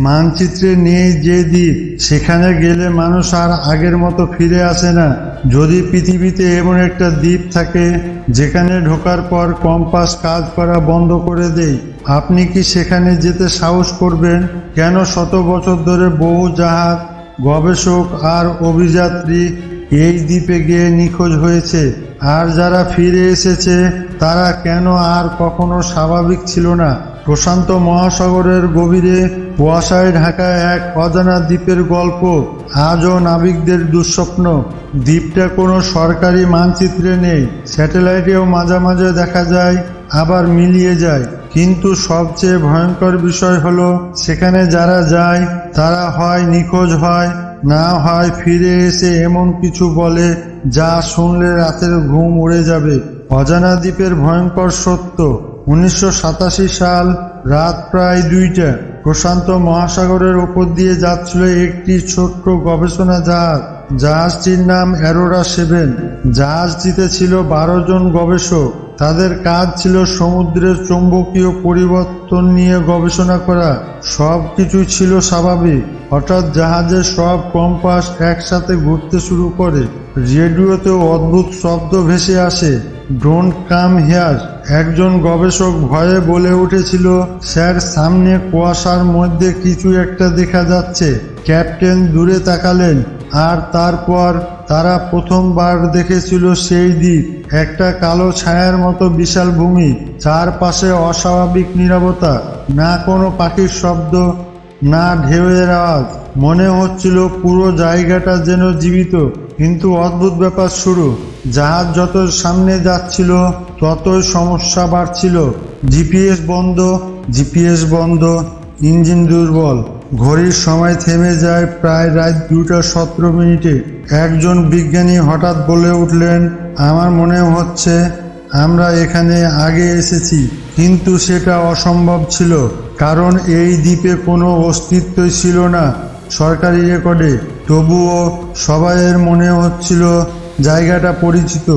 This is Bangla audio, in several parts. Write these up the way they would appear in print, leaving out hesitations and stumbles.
মানচিত্রে নেই যে দ্বীপ, সেখানে গেলে মানুষ আর আগের মতো ফিরে আসে না। যদি পৃথিবীতে এমন একটা দ্বীপ থাকে যেখানে ঢোকার পর কম্পাস কাজ করা বন্ধ করে দেয়, আপনি কি সেখানে যেতে সাহস করবেন? কেন শত বছর ধরে বহু জাহাজ, গবেষক আর অভিযাত্রী এই দ্বীপে গিয়ে নিখোঁজ হয়েছে, আর যারা ফিরে এসেছে তারা কেন আর কখনো স্বাভাবিক ছিল না? প্রশান্ত মহাসাগরের গভীরে কুয়াশায় ঢাকা এক অজানা দ্বীপের গল্প আজও নাবিকদের দুঃস্বপ্ন। দ্বীপটা কোনো সরকারি মানচিত্রে নেই, স্যাটেলাইটেও মাঝে মাঝে দেখা যায়, আবার মিলিয়ে যায়। কিন্তু সবচেয়ে ভয়ঙ্কর বিষয় হলো সেখানে যারা যায় তারা হয় নিখোঁজ হয়, না হয় ফিরে এসে এমন কিছু বলে যা শুনলে রাতের ঘুম উড়ে যাবে। অজানা দ্বীপের ভয়ঙ্কর সত্য। 1987 সাল, রাত প্রায় 2টা। প্রশান্ত মহাসাগরের উপর দিয়ে যাচ্ছিল একটি ছোট্ট গবেষণা জাহাজ। জাহাজটির নাম অ্যারোরা 7। জাহাজটিতে ছিল 12 জন গবেষক। তাদের কাজ ছিল সমুদ্রের চৌম্বকীয় পরিবর্তন নিয়ে গবেষণা করা। সব কিছুই ছিল স্বাভাবিক। হঠাৎ জাহাজের সব কম্পাস একসাথে ঘুরতে শুরু করে। রেডিওতে অদ্ভুত শব্দ ভেসে আসে, ডোন্ট কাম হিয়ার। একজন গবেষক ভয়ে বলে উঠেছিল, স্যার, সামনে কুয়াশার মধ্যে কিছু একটা দেখা যাচ্ছে। ক্যাপ্টেন দূরে তাকালেন, আর তারপর তারা প্রথমবার দেখেছিল সেই দ্বীপ, একটা কালো ছায়ার মতো বিশাল ভূমি, চারপাশে অস্বাভাবিক নীরবতা, না কোনো পাখির শব্দ, না ঢেউয়ের আওয়াজ। মনে হচ্ছিল পুরো জায়গাটা যেন জীবিত। কিন্তু অদ্ভুত ব্যাপার শুরু। জাহাজ যত সামনে যাচ্ছিল ততই সমস্যা বাড়ছিল। জিপিএস বন্ধ, ইঞ্জিন দুর্বল, ঘড়ির সময় থেমে যায় প্রায় রাত 2:17। একজন বিজ্ঞানী হঠাৎ বলে উঠলেন, আমার মনে হচ্ছে আমরা এখানে আগে এসেছি। কিন্তু সেটা অসম্ভব ছিল, কারণ এই দ্বীপে কোনো অস্তিত্বই ছিল না সরকারি রেকর্ডে। তবুও সবাইয়ের মনে হচ্ছিল জায়গাটা পরিচিত।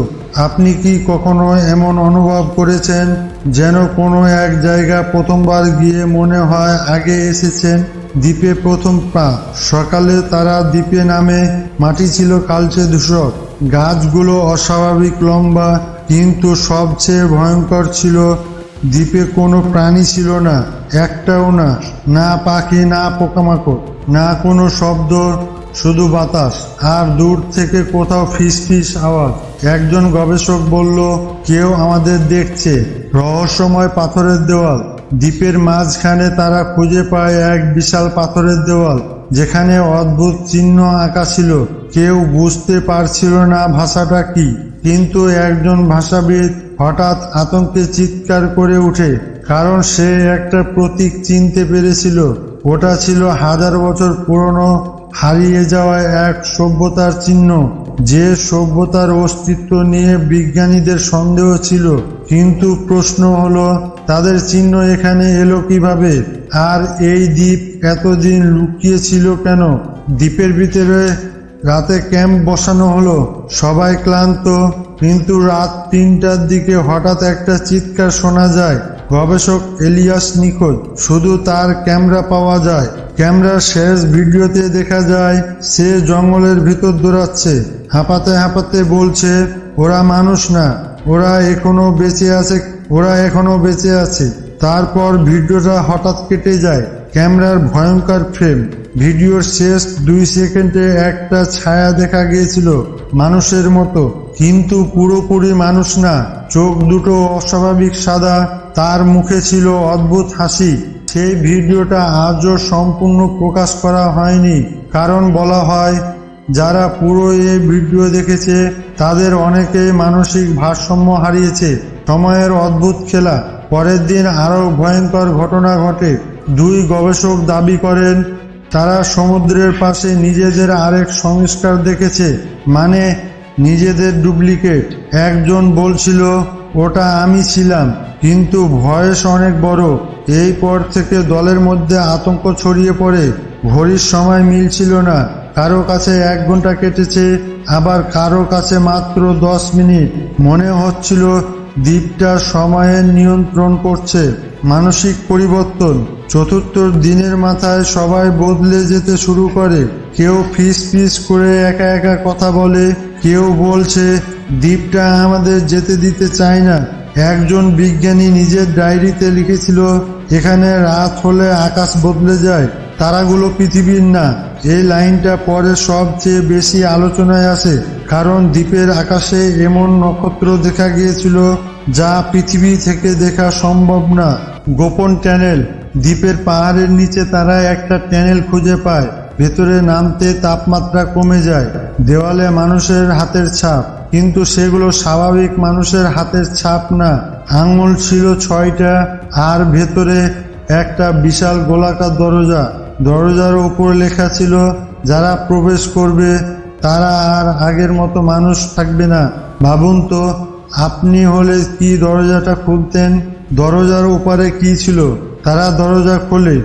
আপনি কি কখনো এমন অনুভব করেছেন যেন কোনো এক জায়গা প্রথমবার গিয়ে মনে হয় আগে এসেছেন? দ্বীপে প্রথম পা। সকালে তারা দ্বীপে নামে। মাটি ছিল কালচে ধূসর, গাছগুলো অস্বাভাবিক লম্বা, কিন্তু সবচেয়ে ভয়ঙ্কর ছিল দ্বীপে কোনো প্রাণী ছিল না, একটাও না। না পাখি, না পোকামাকড়, না কোনো শব্দ, শুধু বাতাস, আর দূর থেকে কোথাও ফিসফিস আওয়াজ। একজন গবেষক বলল, কেউ আমাদের দেখছে। রহস্যময় পাথরের দেওয়াল। দ্বীপের মাঝখানে তারা খুঁজে পায় এক বিশাল পাথরের দেওয়াল, যেখানে অদ্ভুত চিহ্ন আঁকা ছিল। কেউ বুঝতে পারছিল না ভাষাটা কি, কিন্তু একজন ভাষাবিদ হঠাৎ আতঙ্কে চিৎকার করে ওঠে, কারণ সে একটা প্রতীক চিনতে পেরেছিল। ওটা ছিল 1000 বছর পুরনো হারিয়ে যাওয়া এক সভ্যতার চিহ্ন, যে সভ্যতার অস্তিত্ব নিয়ে বিজ্ঞানীদের সন্দেহ ছিল। কিন্তু প্রশ্ন হলো, তাদের চিহ্ন এখানে এলো কিভাবে? আর এই দ্বীপ এতদিন লুকিয়ে ছিল কেন? দ্বীপের ভিতরে রাতে ক্যাম্প বসানো হলো, সবাই ক্লান্ত। কিন্তু রাত 3টার দিকে হঠাৎ একটা চিৎকার শোনা যায়, গবেষক এলিয়াস নিখোঁজ। শুধু তার ক্যামেরা পাওয়া যায়। ক্যামেরার শেষ ভিডিওতে দেখা যায় সে জঙ্গলের ভিতর দৌড়াচ্ছে, হাঁপাতে হাঁপাতে বলছে, ওরা মানুষ না, ওরা এখনো বেঁচে আছে। তারপর ভিডিওটা হঠাৎ কেটে যায়। ক্যামেরার ভয়ঙ্কর ফ্রেম। ভিডিওর শেষ 2 সেকেন্ডে একটা ছায়া দেখা গিয়েছিল, মানুষের মতো, কিন্তু পুরোপুরি মানুষ না। চোখ দুটো অস্বাভাবিক সাদা, তার মুখে ছিল অদ্ভুত হাসি। সেই ভিডিওটা আজও সম্পূর্ণ প্রকাশ করা হয়নি, কারণ বলা হয় যারা পুরো এই ভিডিও দেখেছে তাদের অনেকেই মানসিক ভারসাম্য হারিয়েছে। সময়ের অদ্ভুত খেলা। পরের দিন আরও ভয়ঙ্কর ঘটনা ঘটে। 2 গবেষক দাবি করেন তারা সমুদ্রের পাশে নিজেদের আরেক সংস্কার দেখেছে, মানে নিজেদের ডুপ্লিকেট। একজন বলছিল, ওটা আমি ছিলাম, কিন্তু ভয়েস অনেক বড়। এই পর থেকে দলের মধ্যে আতঙ্ক ছড়িয়ে পড়ে। ঘড়ির সময় মিলছিল না, কারো কাছে 1 ঘন্টা কেটেছে, আবার কারো কাছে মাত্র 10 মিনিট। মনে হচ্ছিল দ্বীপটা সময়ের নিয়ন্ত্রণ করছে। মানসিক পরিবর্তন। চতুর্থ দিনের মাথায় সবাই বদলে যেতে শুরু করে। কেউ ফিস ফিস করে একা একা কথা বলে, কেউ বলছে দ্বীপটা আমাদের যেতে দিতে চায় না। একজন বিজ্ঞানী নিজের ডায়েরিতে লিখেছিল, এখানে রাত হলে আকাশ বদলে যায়, তারাগুলো পৃথিবীর না। এই লাইনটা পরে সবচেয়ে বেশি আলোচনায় আসে, কারণ দ্বীপের আকাশে এমন নক্ষত্র দেখা গিয়েছিল যা পৃথিবী থেকে দেখা সম্ভব না। গোপন ট্যানেল। দ্বীপের পাহাড়ের নিচে তারা একটা ট্যানেল খুঁজে পায়। ভেতরে নামতে তাপমাত্রা কমে যায়। দেওয়ালে মানুষের হাতের ছাপ, কিন্তু সেগুলো স্বাভাবিক মানুষের হাতের ছাপ না। আঙুল ছিল 6টা, আর ভেতরে একটা বিশাল গোলাকার দরজা। দরজার উপর লেখা ছিল, যারা প্রবেশ করবে তারা আর আগের মতো মানুষ থাকবে না। ভাবুন তো, আপনি হলে কি দরজাটা খুলতেন? দরজার ওপারে কি ছিল? তারা দরজা খোলে,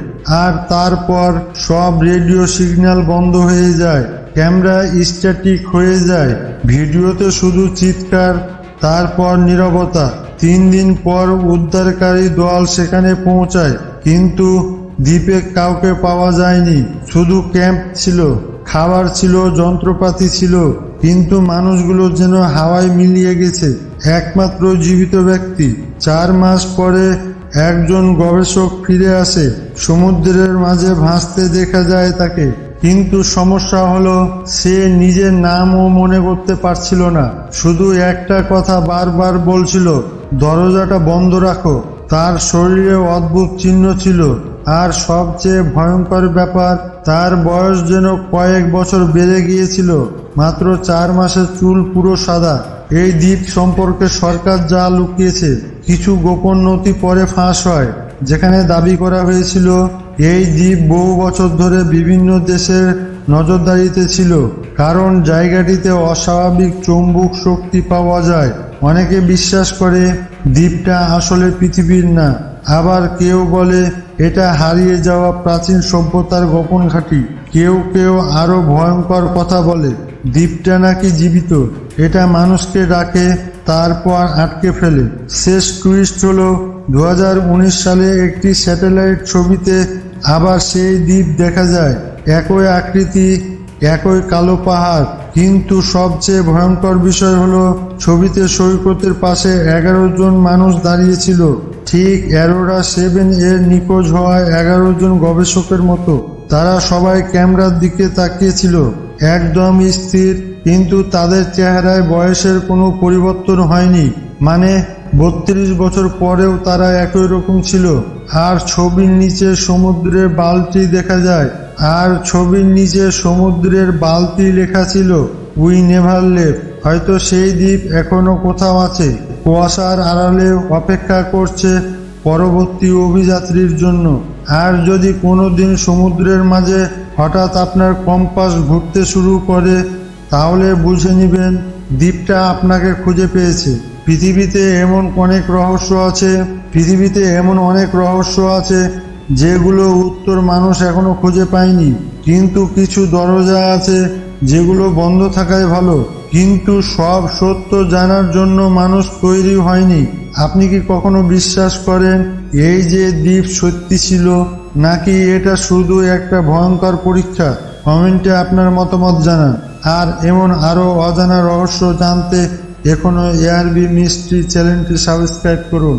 আর তারপর সব রেডিও সিগন্যাল বন্ধ হয়ে যায়। ক্যামেরা স্ট্যাটিক হয়ে যায়। ভিডিওতে শুধু চিৎকার, তারপর নীরবতা। 3 দিন পর উদ্ধারকারী দল সেখানে পৌঁছায়, কিন্তু দ্বীপে কাউকে পাওয়া যায়নি। শুধু ক্যাম্প ছিল, খাবার ছিল, যন্ত্রপাতি ছিল, কিন্তু মানুষগুলো যেন হাওয়ায় মিলিয়ে গেছে। একমাত্র জীবিত ব্যক্তি। 4 মাস পরে একজন গবেষক ফিরে আসে। সমুদ্রের মাঝে ভাসতে দেখা যায় তাকে, কিন্তু সমস্যা হলো সে নিজের নামও মনে করতে পারছিল না। শুধু একটা কথা বারবার বলছিল, দরজাটা বন্ধ রাখো। তার শরীরে অদ্ভুত চিহ্ন ছিল, আর সবচেয়ে ভয়ঙ্কর ব্যাপার, তার বয়স যেন কয়েক বছর বেড়ে গিয়েছিল। মাত্র 4 মাসের চুল পুরো সাদা। এই দ্বীপ সম্পর্কে সরকার যা লুকিয়েছে, কিছু গোপন নথি পরে ফাঁস হয়, যেখানে দাবি করা হয়েছিল এই দ্বীপ বহু বছর ধরে বিভিন্ন দেশের নজরদারিতে ছিল, কারণ জায়গাটিতে অস্বাভাবিক চৌম্বক শক্তি পাওয়া যায়। অনেকে বিশ্বাস করে দ্বীপটা আসলে পৃথিবীর না, আবার কেউ বলে এটা হারিয়ে যাওয়া প্রাচীন সভ্যতার গোপন ঘাঁটি। কেউ কেউ আরো ভয়ঙ্কর কথা বলে, দ্বীপটা নাকি জীবিত, এটা মানুষকে ডাকে, তারপর আটকে ফেলে। শেষ টুইস্ট হলো 2019 সালে একটি স্যাটেলাইট ছবিতে আবার সেই দ্বীপ দেখা যায়। একই আকৃতি, একই কালো পাহাড়, কিন্তু সবচেয়ে ভয়ঙ্কর বিষয় হলো ছবিতে সৈকতের পাশে 11 জন মানুষ দাঁড়িয়েছিল, ঠিক অ্যারোরা 7 এর নিখোঁজ হওয়া 11 জন গবেষকের মতো। তারা সবাই ক্যামেরার দিকে তাকিয়েছিল, একদম স্থির, কিন্তু তাদের চেহারায় বয়সের কোনো পরিবর্তন হয়নি। মানে 32 বছর পরেও তারা একই রকম ছিল। আর ছবির নিচে সমুদ্রের বালতি দেখা যায়, আর ছবির নিচে সমুদ্রের বালতি লেখা ছিল, উই নেভার লেফট। হয়তো সেই দ্বীপ এখনো কোথাও আছে, কুয়াশার আড়ালে অপেক্ষা করছে পরবর্তী অভিযাত্রীর জন্য। আর যদি কোনোদিন সমুদ্রের মাঝে হঠাৎ আপনার কম্পাস ঘুরতে শুরু করে, তাহলে বুঝে নেবেন দ্বীপটা আপনাকে খুঁজে পেয়েছে। পৃথিবীতে এমন অনেক রহস্য আছে যেগুলো উত্তর মানুষ এখনো খুঁজে পায়নি। কিন্তু কিছু দরজা আছে যেগুলো বন্ধ থাকাই ভালো। কিন্তু সব সত্য জানার জন্য মানুষ তৈরি হয়নি। আপনি কি কখনো বিশ্বাস করেন এই যে দ্বীপ সত্যি ছিল, নাকি এটা শুধু একটা ভয়ঙ্কর পরীক্ষা? কমেন্টে আপনার মতামত জানান। আর এমন আরও অজানা রহস্য জানতে এখনো এআরবি মিস্ট্রি চ্যানেলটি সাবস্ক্রাইব করুন।